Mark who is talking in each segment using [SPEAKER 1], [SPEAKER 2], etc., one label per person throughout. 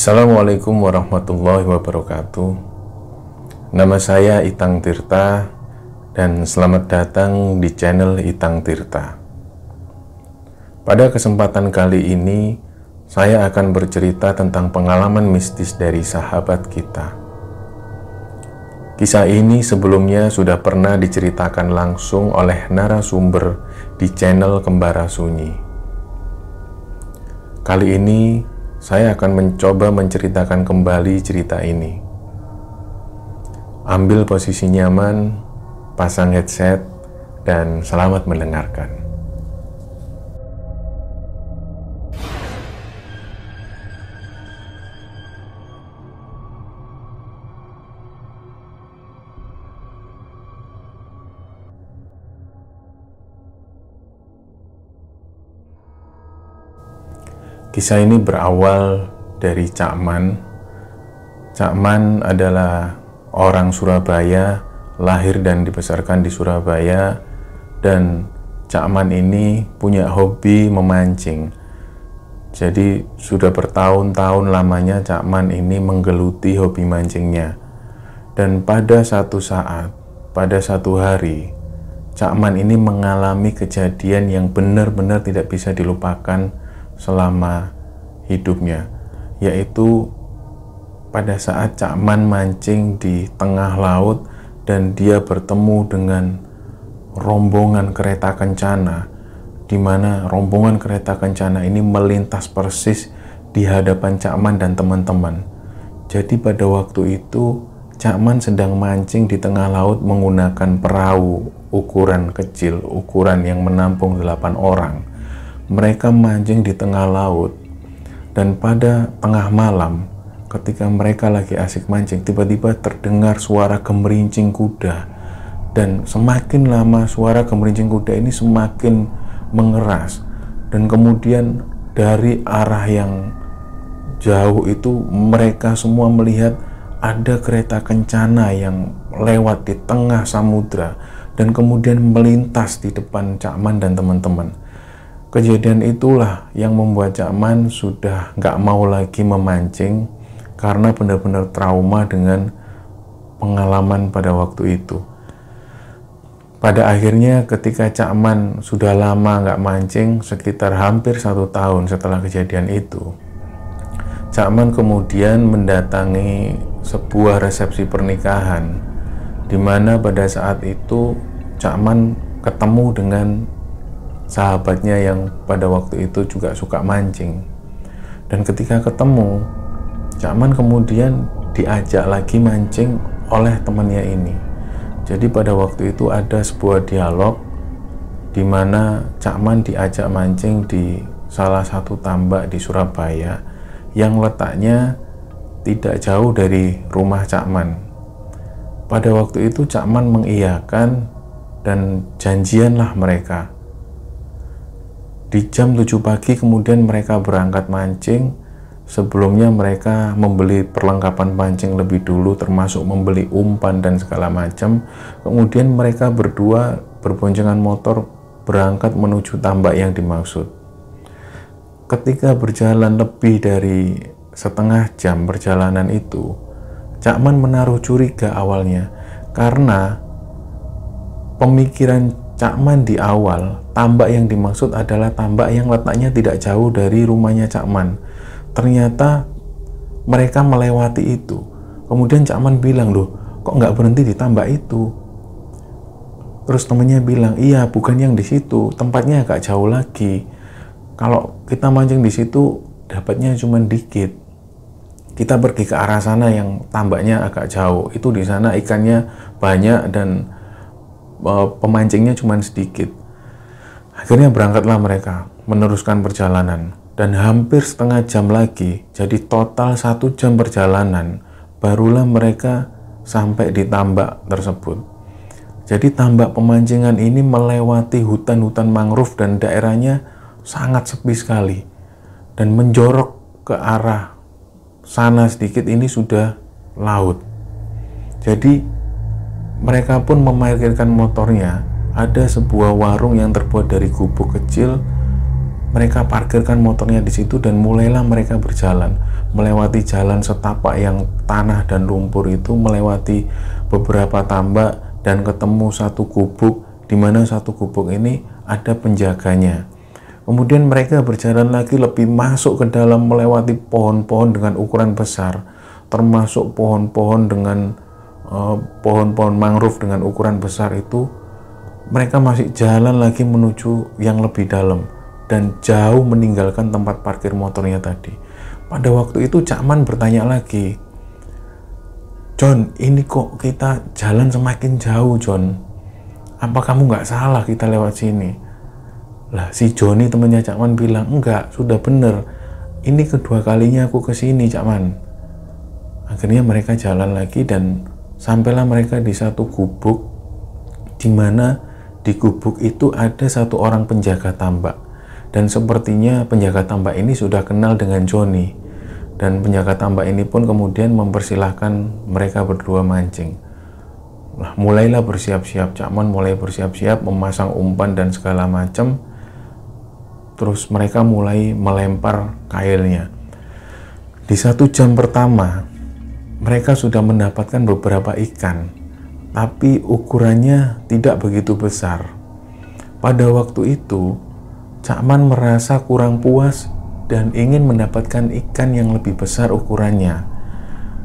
[SPEAKER 1] Assalamualaikum warahmatullahi wabarakatuh. Nama saya Itang Tirta dan selamat datang di channel Itang Tirta. Pada kesempatan kali ini, saya akan bercerita tentang pengalaman mistis dari sahabat kita. Kisah ini sebelumnya sudah pernah diceritakan langsung oleh narasumber di channel Kembara Sunyi. Kali ini, saya akan mencoba menceritakan kembali cerita ini. Ambil posisi nyaman, pasang headset, dan selamat mendengarkan. Kisah ini berawal dari Cak Man. Cak Man adalah orang Surabaya, lahir dan dibesarkan di Surabaya, dan Cak Man ini punya hobi memancing. Jadi sudah bertahun-tahun lamanya Cak Man ini menggeluti hobi mancingnya. Dan pada satu saat, pada satu hari, Cak Man ini mengalami kejadian yang benar-benar tidak bisa dilupakan selama hidupnya, yaitu pada saat Cak Man mancing di tengah laut dan dia bertemu dengan rombongan kereta kencana, di mana rombongan kereta kencana ini melintas persis di hadapan Cak Man dan teman-teman. Jadi pada waktu itu Cak Man sedang mancing di tengah laut menggunakan perahu ukuran kecil, ukuran yang menampung 8 orang. Mereka mancing di tengah laut, dan pada tengah malam ketika mereka lagi asik mancing, tiba-tiba terdengar suara gemerincing kuda, dan semakin lama suara gemerincing kuda ini semakin mengeras, dan kemudian dari arah yang jauh itu mereka semua melihat ada kereta kencana yang lewat di tengah samudra dan kemudian melintas di depan Cak Man dan teman-teman. Kejadian itulah yang membuat Cak Man sudah nggak mau lagi memancing karena benar-benar trauma dengan pengalaman pada waktu itu. Pada akhirnya ketika Cak Man sudah lama nggak mancing, sekitar hampir 1 tahun setelah kejadian itu, Cak Man kemudian mendatangi sebuah resepsi pernikahan, di mana pada saat itu Cak Man ketemu dengan sahabatnya yang pada waktu itu juga suka mancing. Dan ketika ketemu, Cak Man kemudian diajak lagi mancing oleh temannya ini. Jadi pada waktu itu ada sebuah dialog di mana Cak Man diajak mancing di salah satu tambak di Surabaya yang letaknya tidak jauh dari rumah Cak Man. Pada waktu itu Cak Man mengiyakan dan janjianlah mereka. Di jam 7 pagi kemudian mereka berangkat mancing. Sebelumnya mereka membeli perlengkapan pancing lebih dulu, termasuk membeli umpan dan segala macam. Kemudian mereka berdua berboncengan motor berangkat menuju tambak yang dimaksud. Ketika berjalan lebih dari setengah jam perjalanan itu, Cak Man menaruh curiga awalnya, karena pemikiran Cak Man di awal, tambak yang dimaksud adalah tambak yang letaknya tidak jauh dari rumahnya Cak Man. Ternyata mereka melewati itu. Kemudian Cak Man bilang, loh kok nggak berhenti di tambak itu? Terus temennya bilang, iya bukan yang di situ, tempatnya agak jauh lagi. Kalau kita mancing di situ dapatnya cuma dikit. Kita pergi ke arah sana yang tambaknya agak jauh, itu di sana ikannya banyak dan pemancingnya cuma sedikit. Akhirnya berangkatlah mereka meneruskan perjalanan, dan hampir setengah jam lagi, jadi total 1 jam perjalanan, barulah mereka sampai di tambak tersebut. Jadi tambak pemancingan ini melewati hutan-hutan mangrove dan daerahnya sangat sepi sekali, dan menjorok ke arah sana sedikit ini sudah laut. Jadi mereka pun memarkirkan motornya. Ada sebuah warung yang terbuat dari gubuk kecil. Mereka parkirkan motornya di situ dan mulailah mereka berjalan. melewati jalan setapak yang tanah dan lumpur itu, melewati beberapa tambak dan ketemu satu gubuk, di mana satu gubuk ini ada penjaganya. Kemudian mereka berjalan lagi lebih masuk ke dalam, melewati pohon-pohon dengan ukuran besar, termasuk pohon-pohon dengan pohon-pohon mangrove dengan ukuran besar itu. Mereka masih jalan lagi menuju yang lebih dalam dan jauh meninggalkan tempat parkir motornya tadi. Pada waktu itu Cak Man bertanya lagi, "John, ini kok kita jalan semakin jauh, John? Apa kamu nggak salah kita lewat sini?" Lah, si Joni temannya Cak Man bilang, "Enggak, sudah bener. Ini kedua kalinya aku kesini, Cak Man." Akhirnya mereka jalan lagi dan sampailah mereka di satu gubuk, di mana di gubuk itu ada satu orang penjaga tambak. Dan sepertinya penjaga tambak ini sudah kenal dengan Joni. Dan penjaga tambak ini pun kemudian mempersilahkan mereka berdua mancing. Nah, mulailah bersiap-siap. Cak Man mulai bersiap-siap, memasang umpan dan segala macam. Terus mereka mulai melempar kailnya. Di 1 jam pertama, mereka sudah mendapatkan beberapa ikan, tapi ukurannya tidak begitu besar. Pada waktu itu, Cak Man merasa kurang puas dan ingin mendapatkan ikan yang lebih besar ukurannya.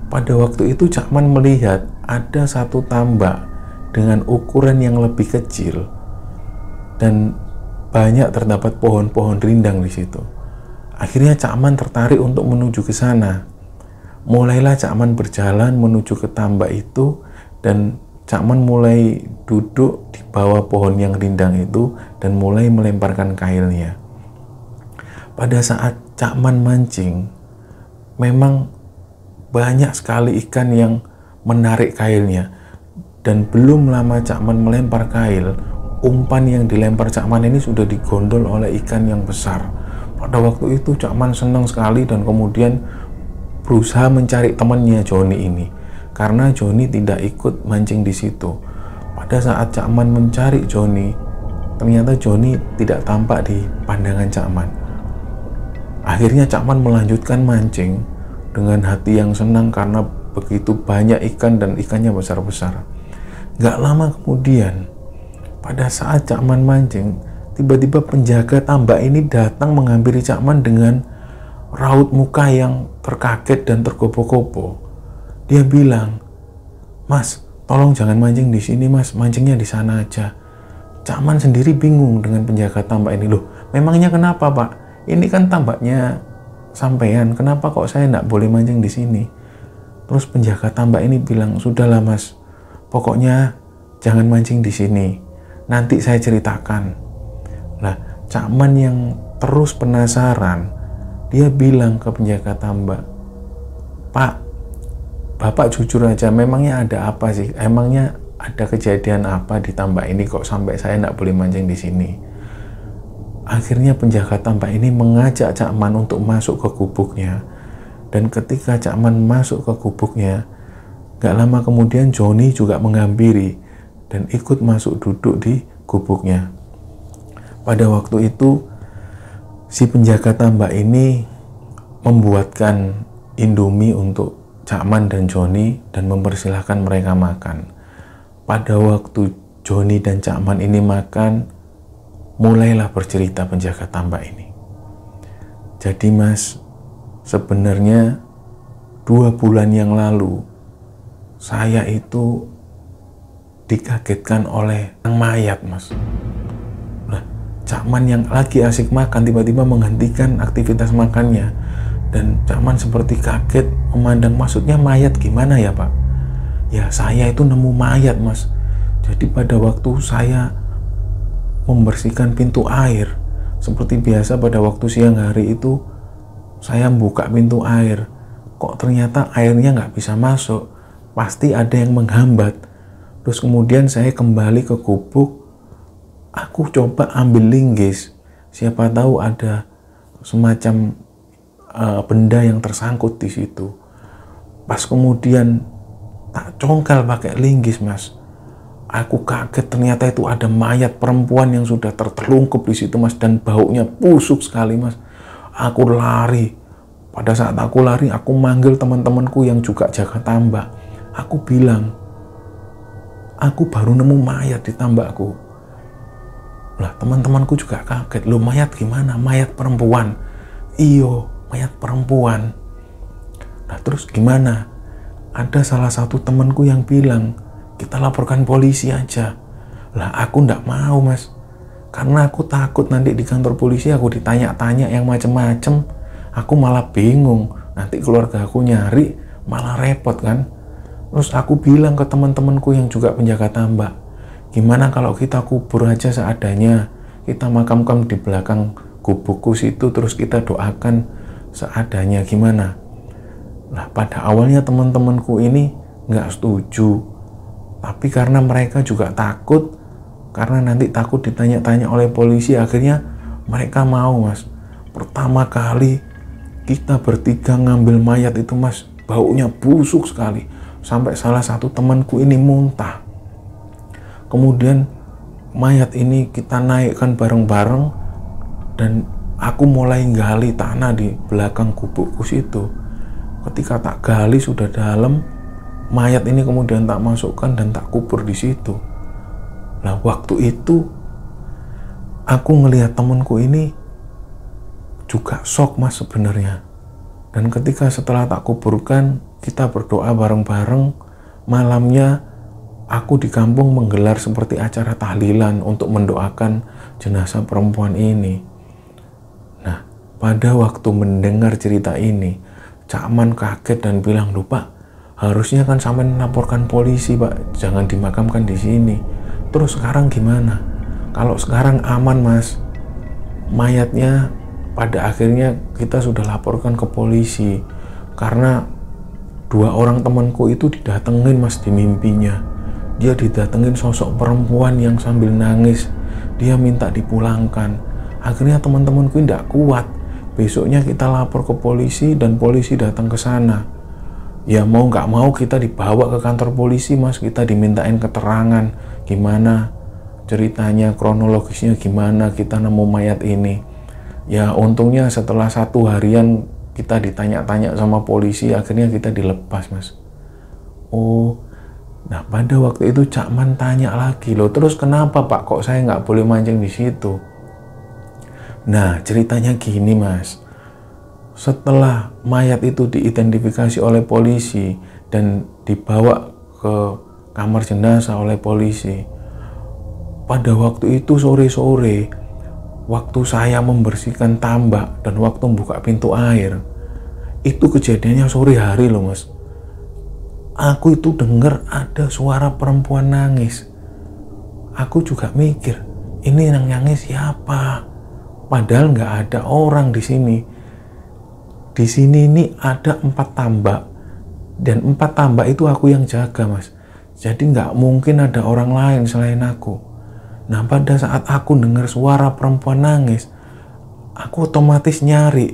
[SPEAKER 1] Pada waktu itu Cak Man melihat ada satu tambak dengan ukuran yang lebih kecil dan banyak terdapat pohon-pohon rindang di situ. Akhirnya Cak Man tertarik untuk menuju ke sana. Mulailah Cak Man berjalan menuju ke tambak itu dan Cak Man mulai duduk di bawah pohon yang rindang itu dan mulai melemparkan kailnya. Pada saat Cak Man mancing, memang banyak sekali ikan yang menarik kailnya. Dan belum lama Cak Man melempar kail, umpan yang dilempar Cak Man ini sudah digondol oleh ikan yang besar. Pada waktu itu Cak Man senang sekali dan kemudian berusaha mencari temannya Joni ini. Karena Joni tidak ikut mancing di situ. Pada saat Cak Man mencari Joni, ternyata Joni tidak tampak di pandangan Cak Man. Akhirnya Cak Man melanjutkan mancing dengan hati yang senang karena begitu banyak ikan dan ikannya besar-besar. Gak lama kemudian, pada saat Cak Man mancing, tiba-tiba penjaga tambak ini datang menghampiri Cak Man dengan raut muka yang terkaget dan tergopoh-gopoh. Dia bilang, "Mas, tolong jangan mancing di sini, Mas. Mancingnya di sana aja." Cak Man sendiri bingung dengan penjaga tambak ini. "Loh, memangnya kenapa, Pak? Ini kan tambaknya sampean. Kenapa kok saya nggak boleh mancing di sini?" Terus penjaga tambak ini bilang, "Sudahlah, Mas. Pokoknya jangan mancing di sini. Nanti saya ceritakan." Nah, Cak Man yang terus penasaran, dia bilang ke penjaga tambak, "Pak, Bapak jujur aja, memangnya ada apa sih? Emangnya ada kejadian apa di tambak ini kok sampai saya nggak boleh mancing di sini?" Akhirnya penjaga tambak ini mengajak Cak Man untuk masuk ke gubuknya. Dan ketika Cak Man masuk ke gubuknya, gak lama kemudian Joni juga menghampiri dan ikut masuk duduk di gubuknya. Pada waktu itu, si penjaga tambak ini membuatkan Indomie untuk Cak Man dan Joni dan mempersilahkan mereka makan. Pada waktu Joni dan Cak Man ini makan, mulailah bercerita penjaga tambak ini. "Jadi Mas, sebenarnya 2 bulan yang lalu saya itu dikagetkan oleh mayat, Mas." Nah, Cak Man yang lagi asik makan tiba-tiba menghentikan aktivitas makannya. Dan Cak Man seperti kaget memandang, "Maksudnya mayat gimana ya, Pak?" "Ya, saya itu nemu mayat, Mas. Jadi pada waktu saya membersihkan pintu air, seperti biasa pada waktu siang hari itu, saya buka pintu air. Kok ternyata airnya nggak bisa masuk. Pasti ada yang menghambat. Terus kemudian saya kembali ke gubuk. Aku coba ambil linggis. Siapa tahu ada semacam benda yang tersangkut di situ. Pas kemudian tak congkel pakai linggis, Mas. Aku kaget, ternyata itu ada mayat perempuan yang sudah tertelungkup di situ, Mas, dan baunya busuk sekali, Mas. Aku lari. Pada saat aku lari, aku manggil teman-temanku yang juga jaga tambak. Aku bilang, aku baru nemu mayat di tambakku. Lah teman-temanku juga kaget, loh mayat gimana? Mayat perempuan. Iyo, mayat perempuan. Nah terus gimana? Ada salah satu temanku yang bilang, kita laporkan polisi aja. Lah aku ndak mau mas, karena aku takut nanti di kantor polisi aku ditanya-tanya yang macem-macem. Aku malah bingung, nanti keluarga aku nyari malah repot kan. Terus aku bilang ke teman-temanku yang juga penjaga tambak, gimana kalau kita kubur aja seadanya, kita makamkan di belakang gubukku situ, terus kita doakan seadanya, gimana? Nah pada awalnya teman-temanku ini nggak setuju, tapi karena mereka juga takut, karena nanti takut ditanya-tanya oleh polisi, akhirnya mereka mau mas. Pertama kali kita bertiga ngambil mayat itu mas, baunya busuk sekali, sampai salah satu temanku ini muntah. Kemudian mayat ini kita naikkan bareng-bareng, dan aku mulai gali tanah di belakang gubukku situ. Ketika tak gali sudah dalam, mayat ini kemudian tak masukkan dan tak kubur di situ. Nah waktu itu aku ngelihat temanku ini juga shock mas sebenarnya. Dan ketika setelah tak kuburkan, kita berdoa bareng-bareng. Malamnya aku di kampung menggelar seperti acara tahlilan untuk mendoakan jenazah perempuan ini. Nah pada waktu mendengar cerita ini, Cak Man kaget dan bilang, "Loh Pak, harusnya kan sampai melaporkan polisi Pak, jangan dimakamkan di sini. Terus sekarang gimana?" Kalau sekarang aman mas, mayatnya pada akhirnya kita sudah laporkan ke polisi, karena 2 orang temanku itu didatengin mas di mimpinya. Dia didatengin sosok perempuan yang sambil nangis, dia minta dipulangkan. Akhirnya teman-temanku tidak kuat, besoknya kita lapor ke polisi dan polisi datang ke sana. Ya mau nggak mau kita dibawa ke kantor polisi mas, kita dimintain keterangan gimana ceritanya, kronologisnya gimana kita nemu mayat ini. Ya untungnya setelah 1 harian kita ditanya-tanya sama polisi, akhirnya kita dilepas mas. Oh, nah pada waktu itu Cak Man tanya lagi, loh terus kenapa Pak kok saya nggak boleh mancing di situ? Nah ceritanya gini mas, setelah mayat itu diidentifikasi oleh polisi dan dibawa ke kamar jenazah oleh polisi, pada waktu itu sore-sore, waktu saya membersihkan tambak dan waktu buka pintu air, itu kejadiannya sore hari loh mas. Aku itu dengar ada suara perempuan nangis. Aku juga mikir, ini yang nangis siapa? Padahal nggak ada orang di sini. Di sini ini ada 4 tambak, dan 4 tambak itu aku yang jaga mas. Jadi nggak mungkin ada orang lain selain aku. Nah pada saat aku dengar suara perempuan nangis, aku otomatis nyari.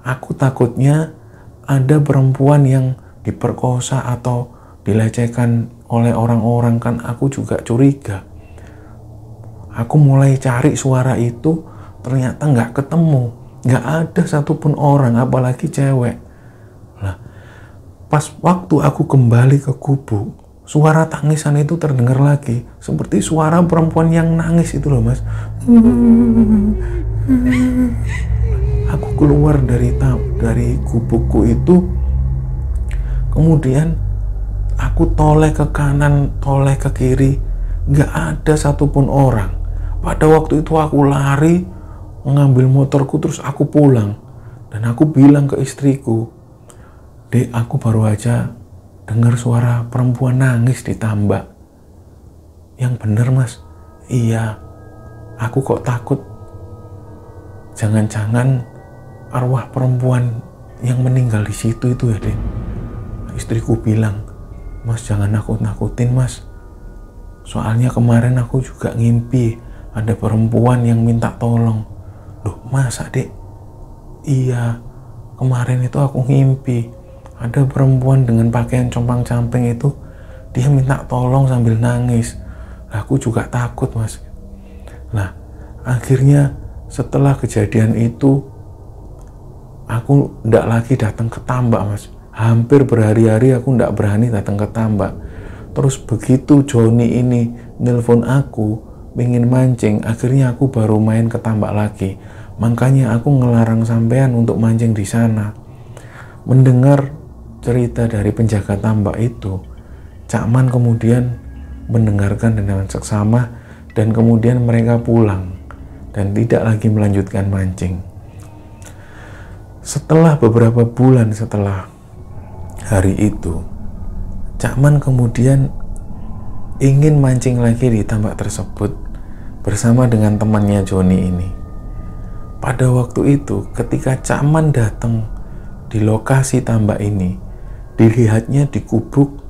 [SPEAKER 1] Aku takutnya ada perempuan yang diperkosa atau dilecehkan oleh orang-orang, kan aku juga curiga. Aku mulai cari suara itu, ternyata nggak ketemu. Nggak ada satupun orang, apalagi cewek. Nah, pas waktu aku kembali ke gubuk, suara tangisan itu terdengar lagi, seperti suara perempuan yang nangis itu loh mas. Aku keluar dari gubukku itu, kemudian aku toleh ke kanan, toleh ke kiri, nggak ada satupun orang. Pada waktu itu aku lari, mengambil motorku, terus aku pulang. Dan aku bilang ke istriku, "Dek, aku baru aja dengar suara perempuan nangis di tambak." "Yang bener mas." "Iya, aku kok takut jangan-jangan arwah perempuan yang meninggal di situ itu ya Dek." Istriku bilang, "Mas jangan nakut-nakutin mas, soalnya kemarin aku juga ngimpi ada perempuan yang minta tolong." "Loh masa Dek?" "Iya, kemarin itu aku ngimpi ada perempuan dengan pakaian compang-camping itu, dia minta tolong sambil nangis." Aku juga takut mas. Nah akhirnya setelah kejadian itu, aku ndak lagi datang ke tambak, Mas. Hampir berhari-hari aku ndak berani datang ke tambak. Terus begitu Joni ini nelpon aku, pengen mancing, akhirnya aku baru main ke tambak lagi. Makanya aku ngelarang sampean untuk mancing di sana. Mendengar cerita dari penjaga tambak itu, Cak Man kemudian mendengarkan dengan seksama dan kemudian mereka pulang dan tidak lagi melanjutkan mancing. Setelah beberapa bulan setelah hari itu, Cak Man kemudian ingin mancing lagi di tambak tersebut bersama dengan temannya Joni ini. Pada waktu itu, ketika Cak Man datang di lokasi tambak ini, dilihatnya di gubuk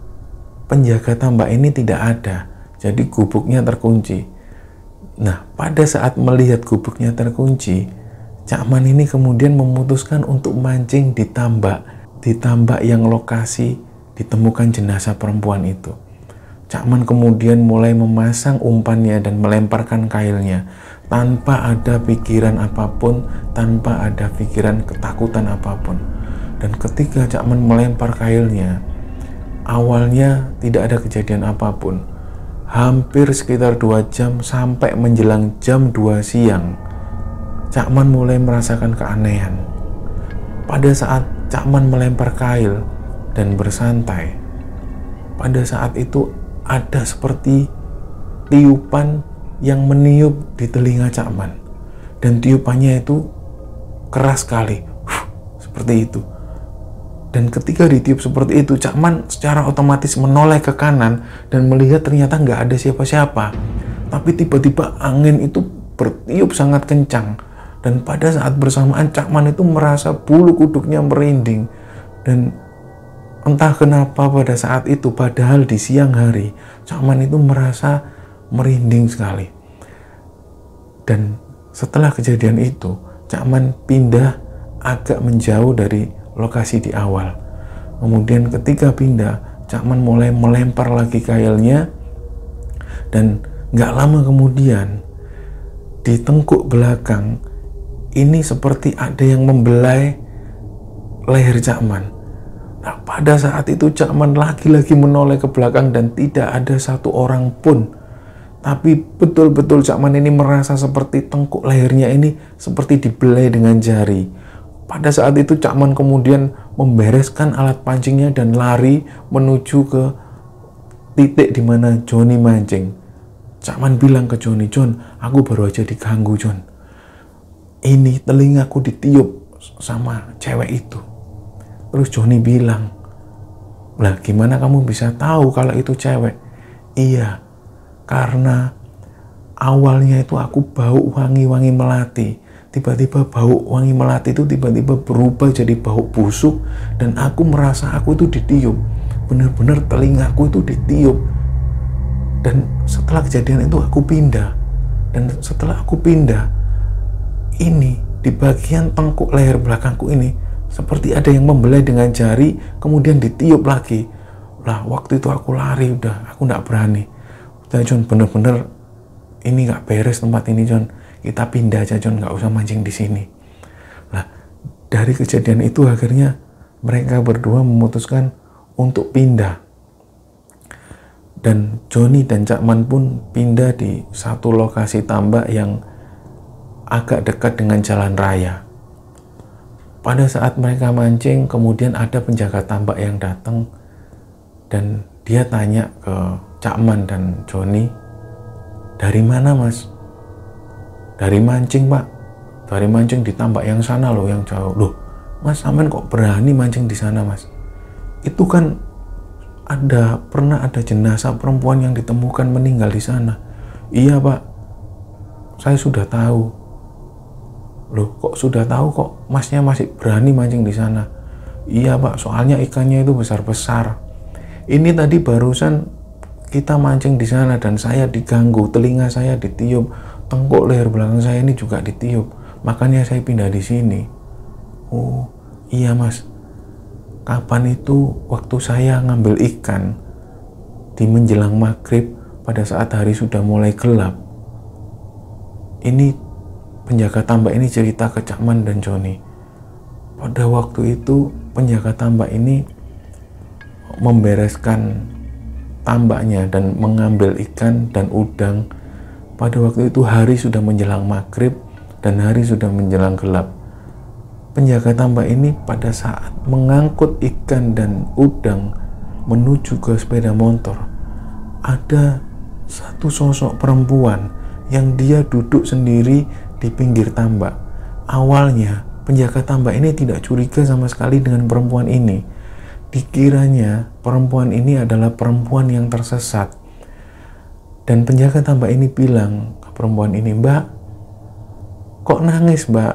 [SPEAKER 1] penjaga tambak ini tidak ada, jadi gubuknya terkunci. Nah, pada saat melihat gubuknya terkunci, Cak Man ini kemudian memutuskan untuk mancing di tambak yang lokasi ditemukan jenazah perempuan itu. Cak Man kemudian mulai memasang umpannya dan melemparkan kailnya tanpa ada pikiran apapun, tanpa ada pikiran ketakutan apapun. Dan ketika Cak Man melempar kailnya, awalnya tidak ada kejadian apapun. Hampir sekitar 2 jam sampai menjelang jam 2 siang, Cak Man mulai merasakan keanehan. Pada saat Cak Man melempar kail dan bersantai, pada saat itu ada seperti tiupan yang meniup di telinga Cak Man. Dan tiupannya itu keras sekali, seperti itu. Dan ketika ditiup seperti itu, Cak Man secara otomatis menoleh ke kanan dan melihat ternyata nggak ada siapa-siapa. Tapi tiba-tiba angin itu bertiup sangat kencang. Dan pada saat bersamaan Cak Man itu merasa bulu kuduknya merinding. Dan entah kenapa pada saat itu, padahal di siang hari, Cak Man itu merasa merinding sekali. Dan setelah kejadian itu, Cak Man pindah agak menjauh dari lokasi di awal. Kemudian ketika pindah, Cak Man mulai melempar lagi kailnya, dan gak lama kemudian di tengkuk belakang ini seperti ada yang membelai leher Cak Man. Nah, pada saat itu Cak Man lagi-lagi menoleh ke belakang dan tidak ada satu orang pun. Tapi betul-betul Cak Man ini merasa seperti tengkuk lehernya ini seperti dibelai dengan jari. Pada saat itu Cak Man kemudian membereskan alat pancingnya dan lari menuju ke titik di mana Joni mancing. Cak Man bilang ke Joni, "Jon, aku baru aja diganggu, Jon. Ini telingaku ditiup sama cewek itu." Terus Joni bilang, "Lah gimana kamu bisa tahu kalau itu cewek?" "Iya, karena awalnya itu aku bau wangi-wangi melati. Tiba-tiba bau wangi melati itu tiba-tiba berubah jadi bau busuk dan aku merasa aku itu ditiup. Benar-benar telingaku itu ditiup. Dan setelah kejadian itu aku pindah. Dan setelah aku pindah, ini di bagian tengkuk leher belakangku ini seperti ada yang membelai dengan jari, kemudian ditiup lagi. Lah waktu itu aku lari, udah aku nggak berani. Udah Jon, bener-bener ini nggak beres tempat ini, Jon. Kita pindah aja, Jon, nggak usah mancing di sini." Nah, dari kejadian itu akhirnya mereka berdua memutuskan untuk pindah. Dan Joni dan Cak Man pun pindah di satu lokasi tambak yang agak dekat dengan jalan raya. Pada saat mereka mancing, kemudian ada penjaga tambak yang datang dan dia tanya ke Cak Man dan Joni, "Dari mana, Mas?" "Dari mancing, Pak. Dari mancing di tambak yang sana loh, yang jauh." "Loh, Mas, sampean kok berani mancing di sana, Mas? Itu kan pernah ada jenazah perempuan yang ditemukan meninggal di sana." "Iya, Pak. Saya sudah tahu." "Loh, kok sudah tahu kok Masnya masih berani mancing di sana?" "Iya, Pak, soalnya ikannya itu besar-besar. Ini tadi barusan kita mancing di sana dan saya diganggu, telinga saya ditiup, tengkuk leher belakang saya ini juga ditiup. Makanya saya pindah di sini." "Oh, iya, Mas. Kapan itu waktu saya ngambil ikan di menjelang maghrib pada saat hari sudah mulai gelap. Ini penjaga tambak ini cerita ke Cak Man dan Joni. pada waktu itu penjaga tambak ini membereskan tambaknya dan mengambil ikan dan udang. Pada waktu itu hari sudah menjelang maghrib dan hari sudah menjelang gelap. Penjaga tambak ini pada saat mengangkut ikan dan udang menuju ke sepeda motor, ada satu sosok perempuan yang dia duduk sendiri di pinggir tambak. Awalnya penjaga tambak ini tidak curiga sama sekali dengan perempuan ini. Dikiranya perempuan ini adalah perempuan yang tersesat. Dan penjaga tambak ini bilang ke perempuan ini, "Mbak, kok nangis, Mbak?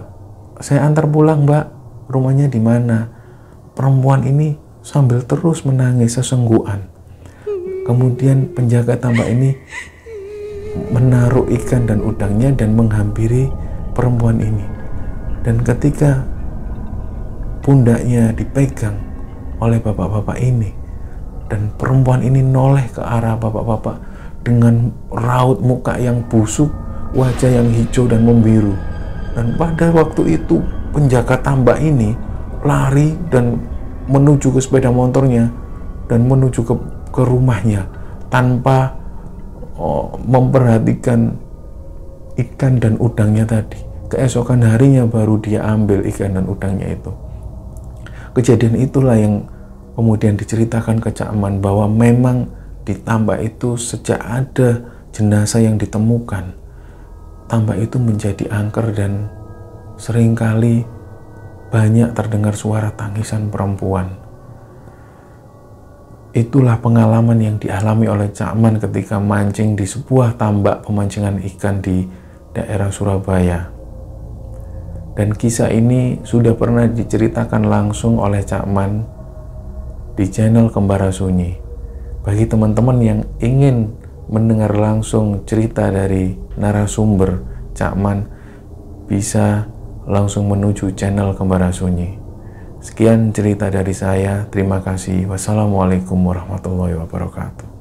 [SPEAKER 1] Saya antar pulang, Mbak. Rumahnya di mana?" Perempuan ini sambil terus menangis sesenggukan. Kemudian penjaga tambak ini menaruh ikan dan udangnya dan menghampiri perempuan ini. Dan ketika pundaknya dipegang oleh bapak-bapak ini, dan perempuan ini noleh ke arah bapak-bapak dengan raut muka yang busuk, wajah yang hijau dan membiru. Dan pada waktu itu penjaga tambak ini lari dan menuju ke sepeda motornya dan menuju ke rumahnya tanpa memperhatikan ikan dan udangnya tadi. Keesokan harinya baru dia ambil ikan dan udangnya itu. Kejadian itulah yang kemudian diceritakan ke Cak Man, bahwa memang di tambak itu sejak ada jenazah yang ditemukan, tambak itu menjadi angker dan seringkali banyak terdengar suara tangisan perempuan. Itulah pengalaman yang dialami oleh Cak Man ketika mancing di sebuah tambak pemancingan ikan di daerah Surabaya. Dan kisah ini sudah pernah diceritakan langsung oleh Cak Man di channel Kembara Sunyi. Bagi teman-teman yang ingin mendengar langsung cerita dari narasumber Cak Man, bisa langsung menuju channel Kembara Sunyi. Sekian cerita dari saya. Terima kasih. Wassalamualaikum warahmatullahi wabarakatuh.